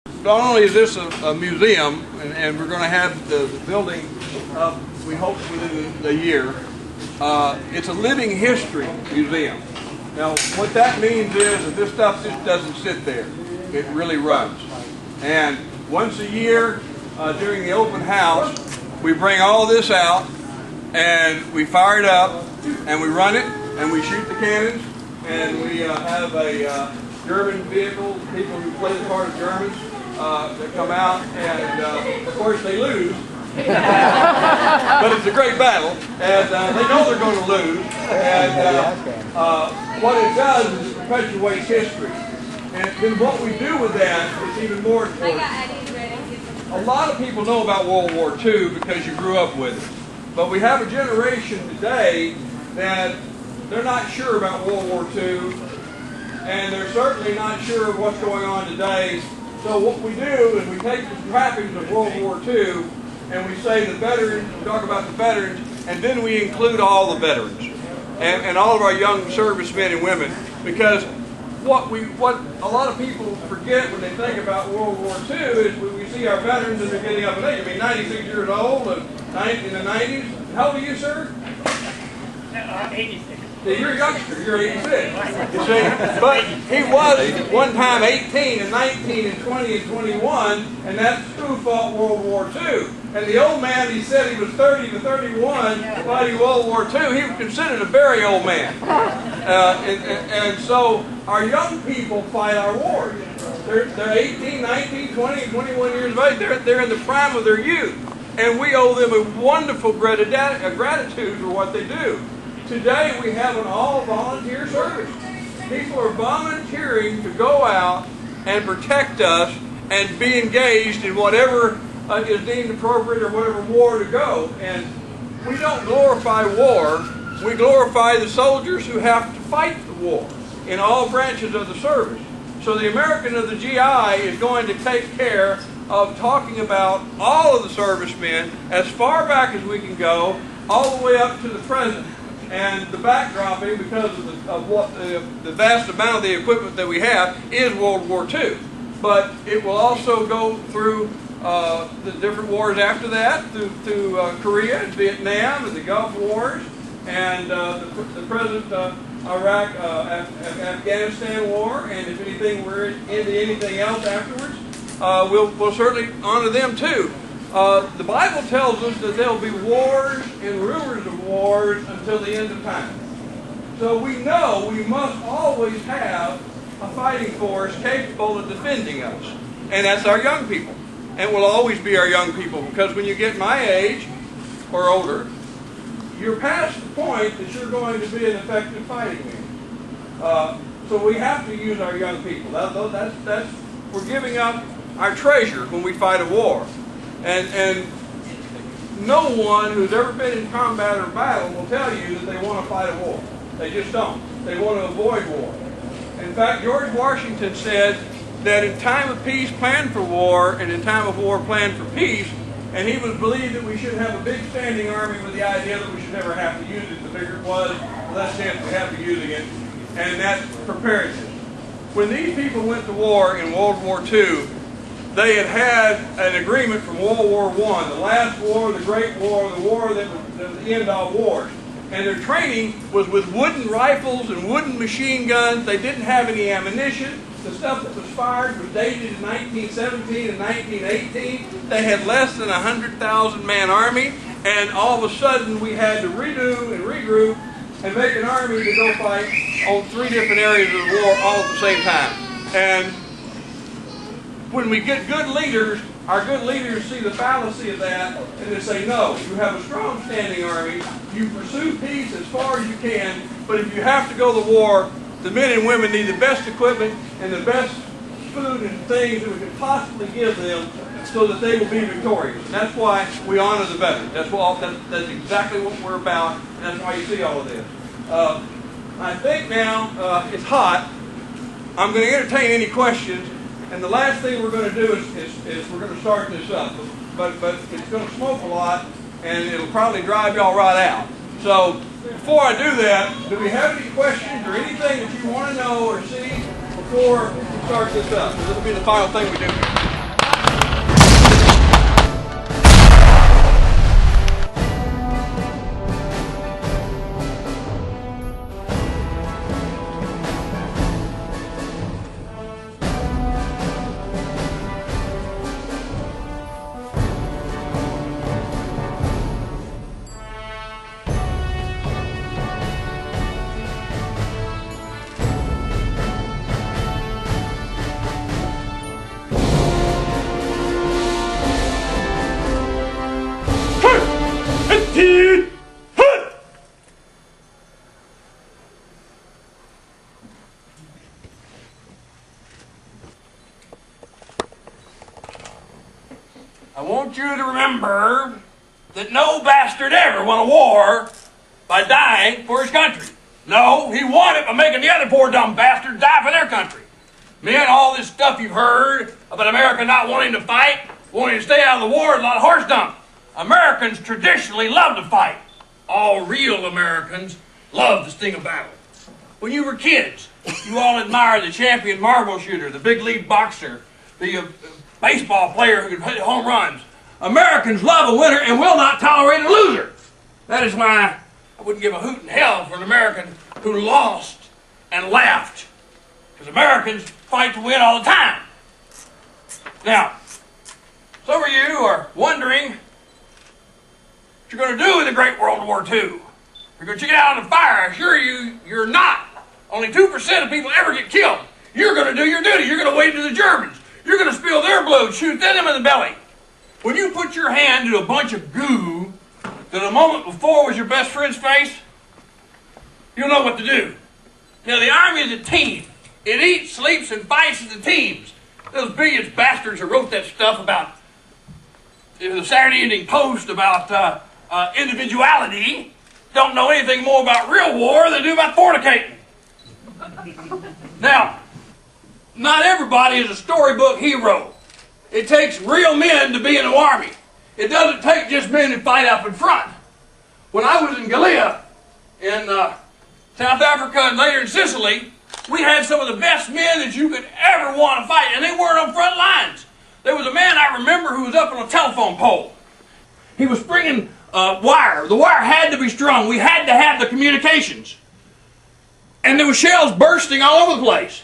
Not only is this a museum, and we're going to have the building up, we hope, within the year, it's a living history museum. Now, what that means is that this stuff just doesn't sit there. It really runs. And once a year, during the open house, we bring all this out, and we fire it up, and we run it, and we shoot the cannons, and we have a German vehicle, people who play the part of Germans, that come out, and of course they lose, but it's a great battle, and they know they're going to lose, and what it does is it perpetuates history. And then what we do with that is even more important. A lot of people know about World War II because you grew up with it, but we have a generation today that they're not sure about World War II, and they're certainly not sure of what's going on today. So what we do is we take the trappings of World War II and we say the veterans, we talk about the veterans, and then we include all the veterans and all of our young servicemen and women, because what a lot of people forget when they think about World War II is when we see our veterans and they're getting up in age. I mean, 96 years old and in the 90s. How old are you, sir? 86. You're a youngster, you're 86, you see, but he was one time 18 and 19 and 20 and 21, and that's who fought World War II. And the old man, he said he was 30 to 31 fighting World War II. He was considered a very old man. And so our young people fight our wars. They're 18, 19, 20, and 21 years of age. They're in the prime of their youth. And we owe them a wonderful gratitude for what they do. Today we have an all-volunteer service. People are volunteering to go out and protect us and be engaged in whatever is deemed appropriate or whatever war to go. And we don't glorify war. We glorify the soldiers who have to fight the war in all branches of the service. So the American of the GI is going to take care of talking about all of the servicemen as far back as we can go, all the way up to the present. And the backdropping, because of what the vast amount of the equipment that we have, is World War II. But it will also go through the different wars after that, through Korea and Vietnam and the Gulf Wars, and the present Iraq, Afghanistan war, and if anything we're into anything else afterwards, we'll certainly honor them too. The Bible tells us that there will be wars and rumors of wars until the end of time. So we know we must always have a fighting force capable of defending us. And that's our young people. And will always be our young people, because when you get my age or older, you're past the point that you're going to be an effective fighting man. So we have to use our young people. We're giving up our treasure when we fight a war. And no one who's ever been in combat or battle will tell you that they want to fight a war. They just don't. They want to avoid war. In fact, George Washington said that in time of peace, plan for war, and in time of war, plan for peace. And he was believed that we should have a big standing army with the idea that we should never have to use it. The bigger it was, the less chance we have to using it. And that's preparedness. When these people went to war in World War II, they had an agreement from World War I, the last war, the Great War, the war that was the end of wars. And their training was with wooden rifles and wooden machine guns. They didn't have any ammunition. The stuff that was fired was dated in 1917 and 1918. They had less than a 100,000-man army. And all of a sudden we had to redo and regroup and make an army to go fight on 3 different areas of the war all at the same time. And when we get good leaders, our good leaders see the fallacy of that, and they say, no, you have a strong standing army, you pursue peace as far as you can, but if you have to go to war, the men and women need the best equipment and the best food and things that we could possibly give them so that they will be victorious. And that's why we honor the veterans. That's exactly what we're about, and that's why you see all of this. I think now it's hot. I'm going to entertain any questions. And the last thing we're going to do is we're going to start this up. But it's going to smoke a lot, and it'll probably drive y'all right out. So before I do that, do we have any questions or anything that you want to know or see before we start this up? This will be the final thing we do. I want you to remember that no bastard ever won a war by dying for his country. No, he won it by making the other poor dumb bastards die for their country. Man, all this stuff you've heard about America not wanting to fight, wanting to stay out of the war is a lot of horse dump. Americans traditionally love to fight. All real Americans love the sting of battle. When you were kids, you all admired the champion marble shooter, the big league boxer, the baseball player who could hit home runs. Americans love a winner and will not tolerate a loser. That is why I wouldn't give a hoot in hell for an American who lost and laughed. Because Americans fight to win all the time. Now, some of you are wondering what you're going to do in the Great World War II. You're going to get out on the fire. I assure you, you're not. Only 2% of people ever get killed. You're going to do your duty. You're going to wait to the Germans. You're going to spill their blood, shoot them in the belly. When you put your hand to a bunch of goo that a moment before was your best friend's face, you'll know what to do. Now, the Army is a team. It eats, sleeps, and fights as a team. Those billions bastards who wrote that stuff about the Saturday Evening Post about individuality don't know anything more about real war than they do about fornicating. Now, not everybody is a storybook hero. It takes real men to be in the Army. It doesn't take just men who fight up in front. When I was in Gallia, in South Africa and later in Sicily, we had some of the best men that you could ever want to fight, and they weren't on front lines. There was a man I remember who was up on a telephone pole. He was stringing wire. The wire had to be strung. We had to have the communications. And there were shells bursting all over the place.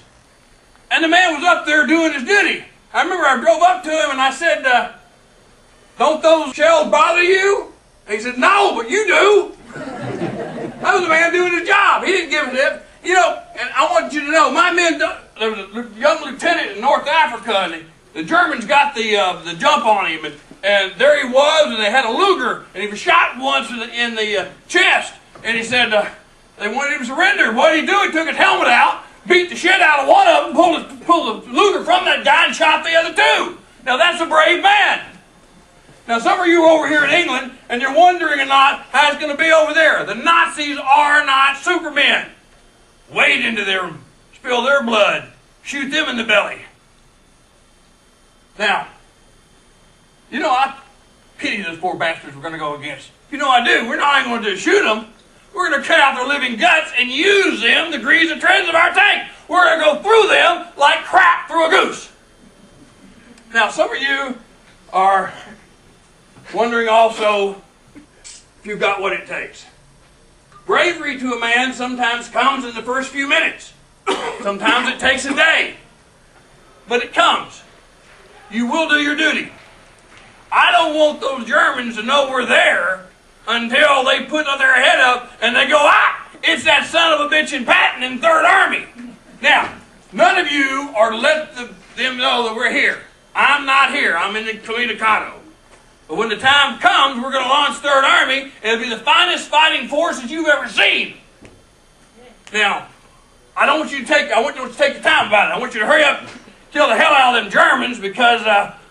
And the man was up there doing his duty. I remember I drove up to him and I said, don't those shells bother you? And he said, no, but you do. That was a man doing his job. He didn't give a dip. You know, and I want you to know, my men, there was a young lieutenant in North Africa, and the Germans got the jump on him, and there he was, and they had a Luger, and he was shot once in the chest, and he said they wanted him to surrender. What did he do? He took his helmet out, beat the shit out of one of them, pulled the Luger from that guy, and shot the other two. Now that's a brave man. Now some of you are over here in England, and you're wondering or not how it's going to be over there. The Nazis are not supermen. Wade into them, spill their blood, shoot them in the belly. Now, you know, I pity those poor bastards we're going to go against. You know I do. We're not even going to just shoot them. We're going to cut out their living guts and use them to grease the treads of our tank. We're going to go through them like crap through a goose. Now, some of you are wondering also if you've got what it takes. Bravery to a man sometimes comes in the first few minutes. Sometimes it takes a day. But it comes. You will do your duty. I don't want those Germans to know we're there until they put their head up and they go, it's that son of a bitch in Patton in 3rd Army. Now, none of you are to let them know that we're here. I'm not here. I'm in the Communicado. But when the time comes, we're going to launch 3rd Army, and it'll be the finest fighting forces you've ever seen. Now, I want you to take the time about it. I want you to hurry up, kill the hell out of them Germans, because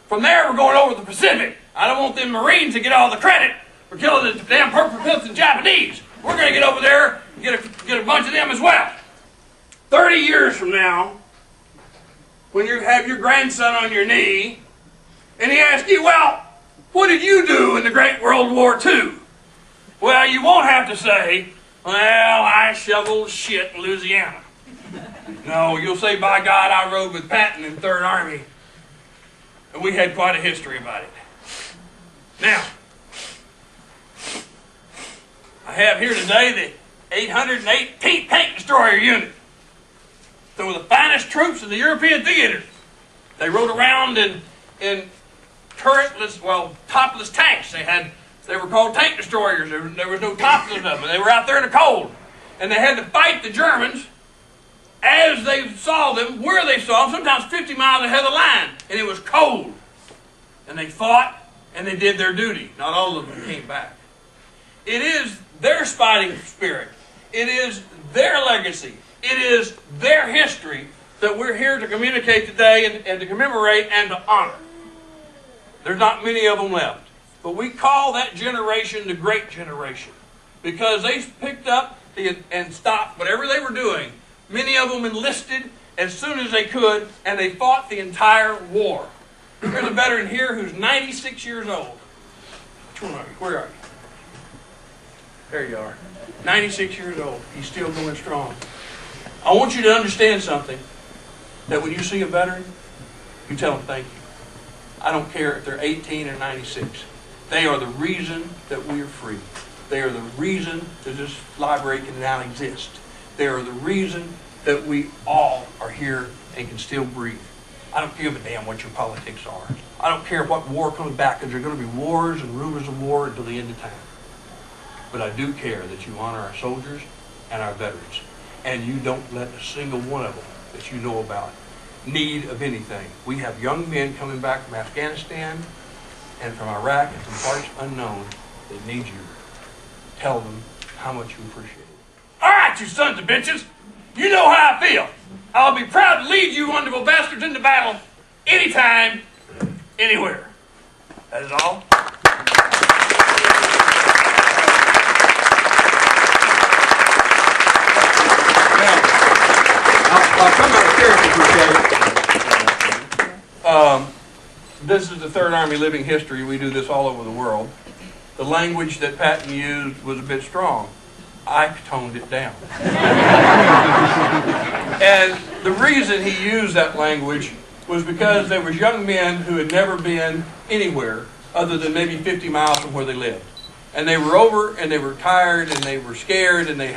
from there we're going over the Pacific. I don't want them Marines to get all the credit for killing the damn purple and Japanese. We're going to get over there and get a bunch of them as well. 30 years from now, when you have your grandson on your knee, and he asks you, well, what did you do in the Great World War II? Well, you won't have to say, well, I shoveled shit in Louisiana. No, you'll say, by God, I rode with Patton in 3rd Army. And we had quite a history about it. Now, I have here today the 818th Tank Destroyer Unit. They were the finest troops in the European theater. They rode around in turretless, topless tanks. They were called tank destroyers. There was no tops in them. They were out there in the cold. And they had to fight the Germans as they saw them, where they saw them, sometimes 50 miles ahead of the line. And it was cold. And they fought, and they did their duty. Not all of them came back. It is their fighting spirit. It is their legacy. It is their history that we're here to communicate today and to commemorate and to honor. There's not many of them left. But we call that generation the Great Generation because they picked up and stopped whatever they were doing. Many of them enlisted as soon as they could, and they fought the entire war. There's a veteran here who's 96 years old. Which one are you? Where are you? There you are. 96 years old. He's still going strong. I want you to understand something, that when you see a veteran, you tell them thank you. I don't care if they're 18 or 96. They are the reason that we are free. They are the reason that this library can now exist. They are the reason that we all are here and can still breathe. I don't give a damn what your politics are. I don't care what war comes back, because there are going to be wars and rumors of war until the end of time. But I do care that you honor our soldiers and our veterans. And you don't let a single one of them that you know about need of anything. We have young men coming back from Afghanistan and from Iraq and from parts unknown that need you. Tell them how much you appreciate it. All right, you sons of bitches. You know how I feel. I'll be proud to lead you wonderful bastards into battle anytime, anywhere. That is all. I'll come out of character for a second. This is the Third Army living history. We do this all over the world. The language that Patton used was a bit strong. I toned it down. And the reason he used that language was because there was young men who had never been anywhere other than maybe 50 miles from where they lived. And they were over and they were tired and they were scared, and they'd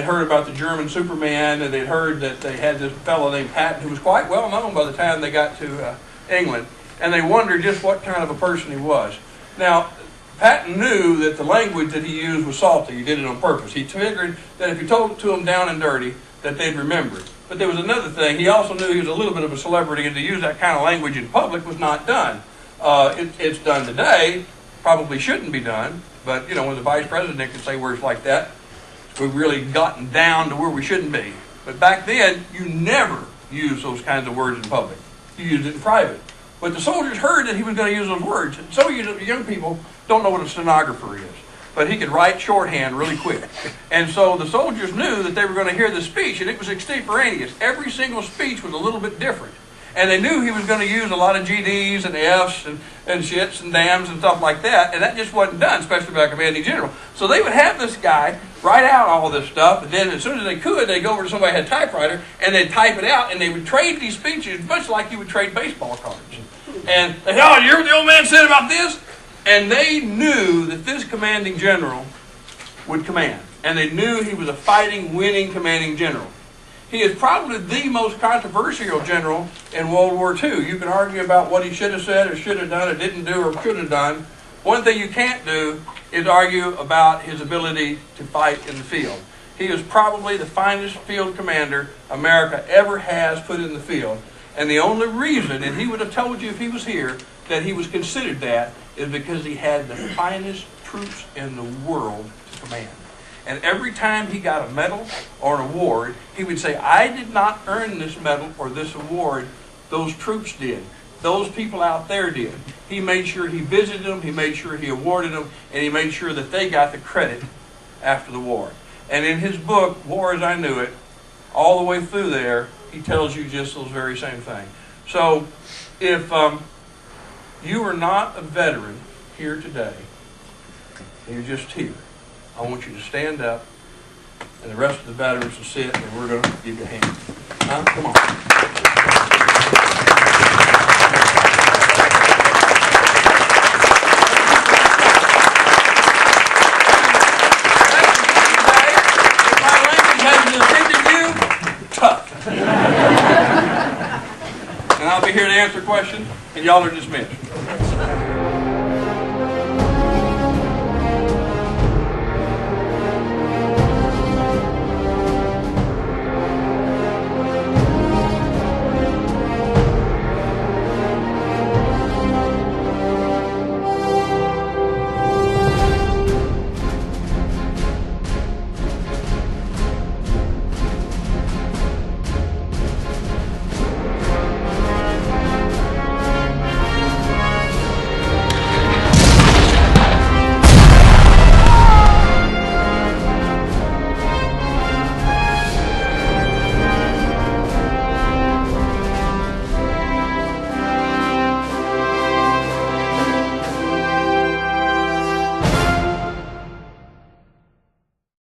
heard about the German Superman, and they'd heard that they had this fellow named Patton who was quite well known by the time they got to England. And they wondered just what kind of a person he was. Now, Patton knew that the language that he used was salty. He did it on purpose. He figured that if he told it to them down and dirty, that they'd remember it. But there was another thing. He also knew he was a little bit of a celebrity, and to use that kind of language in public was not done. It's done today. Probably shouldn't be done. But, you know, when the vice president can say words like that, we've really gotten down to where we shouldn't be. But back then, you never used those kinds of words in public. You used it in private. But the soldiers heard that he was going to use those words. And some of you young people don't know what a stenographer is. But he could write shorthand really quick. And so the soldiers knew that they were going to hear the speech, and it was extemporaneous. Every single speech was a little bit different. And they knew he was going to use a lot of GDs and Fs and shits and dams and stuff like that. And that just wasn't done, especially by a commanding general. So they would have this guy write out all this stuff, and then as soon as they could, they'd go over to somebody who had a typewriter, and they'd type it out, and they would trade these speeches much like you would trade baseball cards. And they said, oh, you hear what the old man said about this? And they knew that this commanding general would command. And they knew he was a fighting, winning commanding general. He is probably the most controversial general in World War II. You can argue about what he should have said or should have done or didn't do or could have done. One thing you can't do is argue about his ability to fight in the field. He is probably the finest field commander America ever has put in the field. And the only reason, and he would have told you if he was here, that he was considered that is because he had the finest troops in the world to command. And every time he got a medal or an award, he would say, I did not earn this medal or this award, those troops did. Those people out there did. He made sure he visited them, he made sure he awarded them, and he made sure that they got the credit after the war. And in his book, War as I Knew It, all the way through there, he tells you just those very same things. So, if you are not a veteran here today, and you're just here, I want you to stand up, and the rest of the veterans will sit, and we're going to give you a hand. Come on. If my language hasn't offended you, tough. And I'll be here to answer questions, and y'all are dismissed.